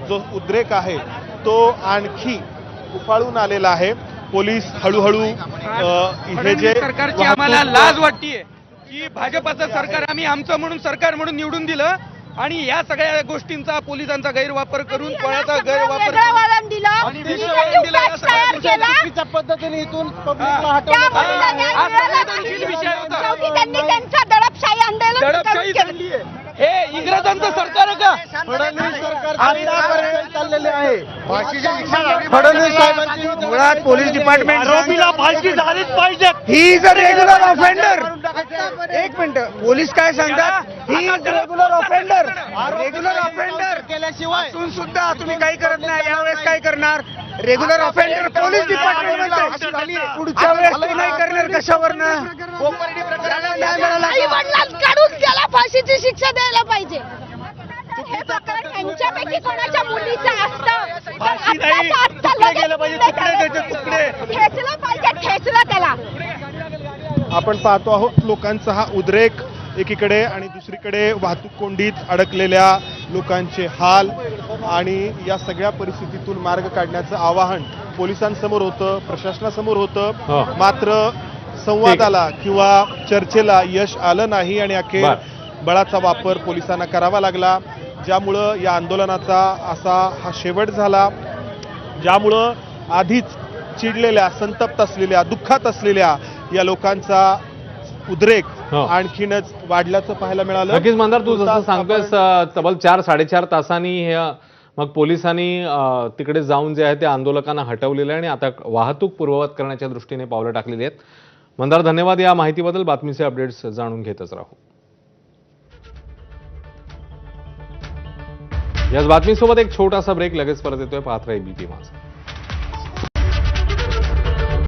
जो उद्रेक आहे तो आणखी उफाळून आलेला आहे। पोलीस हळूहळू हे जे सरकारची आम्हाला लाज वाटतेय की भाजपचं सरकार आम्ही आमचं म्हणून सरकार म्हणून निवडून दिलं आणि या सगळ्या गोष्टींचा पोलिसांचा गैरवापर करून पळाचा गैरवापर चुकीच्या पद्धतीने इथून पब्लिकला हटवण्यात विषय होता। त्यांनी त्यांचा दडपशाही आंदोलन दडपशाही झाली आहे। हे इंग्रजांचं सरकार आहे का? फडणवीस सरकार आतापर्यंत चाललेले आहे। फडणवीस साहेबांची मुळात पोलीस डिपार्टमेंट आरोपीला फाशी झालीच पाहिजे। He is a regular offender. एक मिनिट, पोलीस काय सांगतात? He is regular offender. Regular offender केल्याशिवाय असून सुद्धा तुम्ही काही करत नाही। यावेळेस काय करणार? रेग्युलर ऑफेंडर पोलीस डिपार्टमेंट पुढच्या वेळेस ते नाही करणार कशावरनं? आई वडिलांना काढून त्याला फाशीची शिक्षा द्यायला पाहिजे। हे प्रकरण यांच्यापैकी कोणाच्या मुलीचं असतं ठेचलं पाहिजे, ठेचलं त्याला। आपण पाहतो आहोत लोकांचा हा उद्रेक एकीकडे आणि दुसरीकडे वाहतूक कोंडीत अडकलेल्या लोकांचे हाल आणि या सगळ्या परिस्थितीतून मार्ग काढण्याचं आवाहन पोलिसांसमोर होतं, प्रशासनासमोर होतं। मात्र संवादाला किंवा चर्चेला यश आलं नाही आणि अखेर बळाचा वापर पोलिसांना करावा लागला, ज्यामुळं या आंदोलनाचा असा हा शेवट झाला, ज्यामुळं आधीच चिडलेल्या, संतप्त असलेल्या, दुःखात असलेल्या या लोकांचा उद्रेक आणखीनच वाढल्याचं पाहायला मिळालं। नक्कीच मंदार, तू जसं सांगतोयस तब्बल 4-4.5 तासांनी मग पोलिसांनी तिकडे जाऊन जे आहे ते आंदोलकांना हटवलेलं आहे आणि आता वाहतूक पूर्ववत करण्याच्या दृष्टीने पावलं टाकलेली आहेत। मंदार, धन्यवाद या माहितीबद्दल। बातमीचे अपडेट्स जाणून घेतच राहू। याच बातमीसोबत एक छोटासा ब्रेक, लगेच परत येतोय। पाहत राहा एबीपी माझा।